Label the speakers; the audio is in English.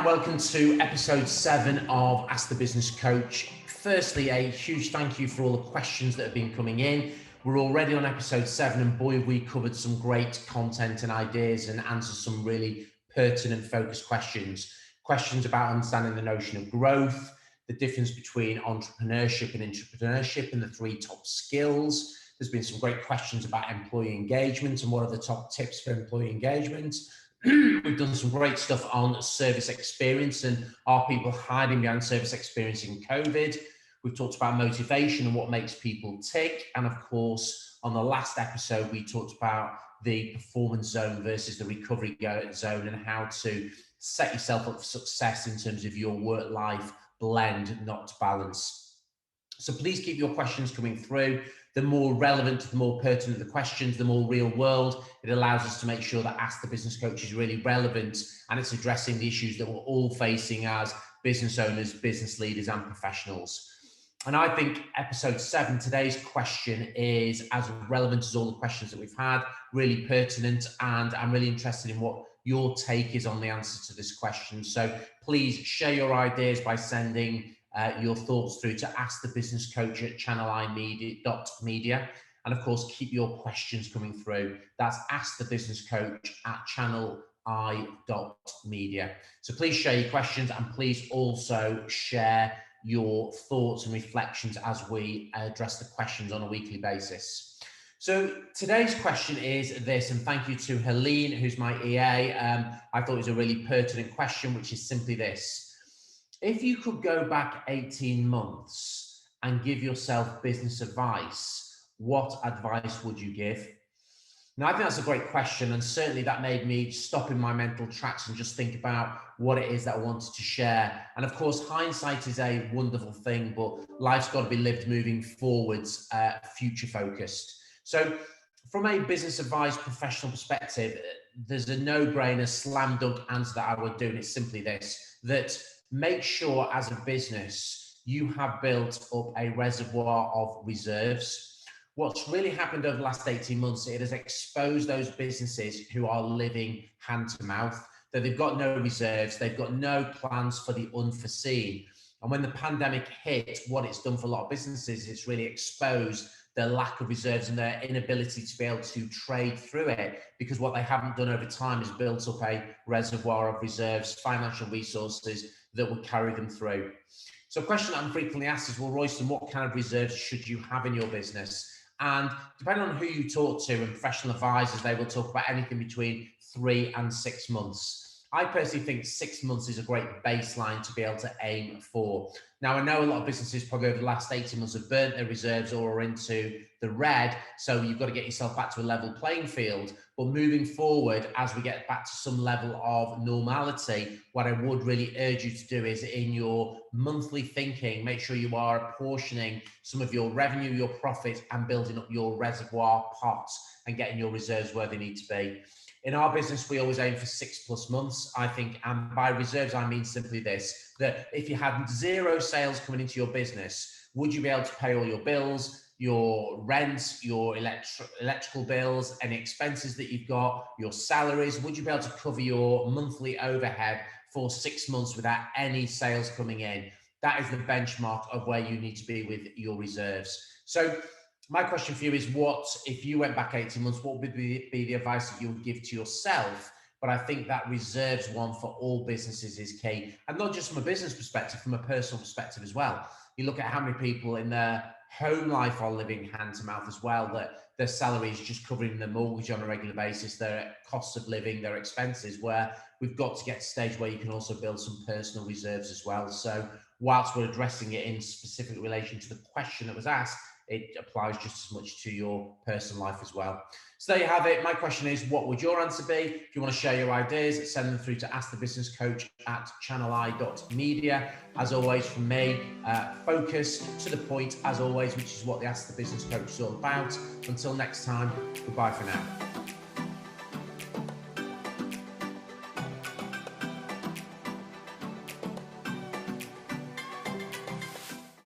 Speaker 1: welcome to episode 7 of Ask the Business Coach. Firstly, a huge thank you for all the questions that have been coming in. We're already on episode 7 and boy, have we covered some great content and ideas and answered some really pertinent focused questions. Questions about understanding the notion of growth, the difference between entrepreneurship and intrapreneurship and the 3 top skills. There's been some great questions about employee engagement and what are the top tips for employee engagement. We've done some great stuff on service experience and are people hiding behind service experience in COVID. We've talked about motivation and what makes people tick. And of course, on the last episode, we talked about the performance zone versus the recovery zone and how to set yourself up for success in terms of your work-life blend, not balance. So please keep your questions coming through. The more relevant, the more pertinent the questions, the more real world. It allows us to make sure that Ask the Business Coach is really relevant and it's addressing the issues that we're all facing as business owners, business leaders, and professionals. And I think episode 7, today's question is as relevant as all the questions that we've had, really pertinent, and I'm really interested in what your take is on the answer to this question. So please share your ideas by sending your thoughts through to Ask the Business Coach at channeli.media. And of course, keep your questions coming through. That's Ask the Business Coach at channeli.media. So please share your questions and please also share your thoughts and reflections as we address the questions on a weekly basis. So today's question is this, and thank you to Helene, who's my EA. I thought it was a really pertinent question, which is simply this. If you could go back 18 months and give yourself business advice, what advice would you give? Now, I think that's a great question, and certainly that made me stop in my mental tracks and just think about what it is that I wanted to share. And of course, hindsight is a wonderful thing, but life's got to be lived moving forwards, future focused. So from a business advice professional perspective, there's a no-brainer slam dunk answer that I would do, and it's simply this, that make sure as a business you have built up a reservoir of reserves. What's really happened over the last 18 months, it has exposed those businesses who are living hand to mouth, that they've got no reserves, they've got no plans for the unforeseen. And when the pandemic hit, what it's done for a lot of businesses, it's really exposed their lack of reserves and their inability to be able to trade through it, because what they haven't done over time is built up a reservoir of reserves, financial resources that would carry them through. So a question that I'm frequently asked is, well, Royston, what kind of reserves should you have in your business? And depending on who you talk to and professional advisors, they will talk about anything between 3 and 6 months. I personally think 6 months is a great baseline to be able to aim for. Now, I know a lot of businesses probably over the last 18 months have burnt their reserves or are into the red, so you've got to get yourself back to a level playing field. But moving forward, as we get back to some level of normality, what I would really urge you to do is in your monthly thinking, make sure you are apportioning some of your revenue, your profit, and building up your reservoir pot and getting your reserves where they need to be. In our business, we always aim for 6+ months, I think, and by reserves, I mean simply this, that if you had 0 sales coming into your business, would you be able to pay all your bills, your rent, your electrical bills, any expenses that you've got, your salaries? Would you be able to cover your monthly overhead for 6 months without any sales coming in? That is the benchmark of where you need to be with your reserves. So my question for you is, what, if you went back 18 months, what would be the advice that you would give to yourself? But I think that reserves one for all businesses is key. And not just from a business perspective, from a personal perspective as well. You look at how many people in their home life are living hand to mouth as well, that their salary is just covering their mortgage on a regular basis, their costs of living, their expenses, where we've got to get to a stage where you can also build some personal reserves as well. So whilst we're addressing it in specific relation to the question that was asked, it applies just as much to your personal life as well. So there you have it. My question is, what would your answer be? If you want to share your ideas, send them through to askthebusinesscoach at channeli.media. As always from me, focused to the point as always, which is what the Ask the Business Coach is all about. Until next time, goodbye for now.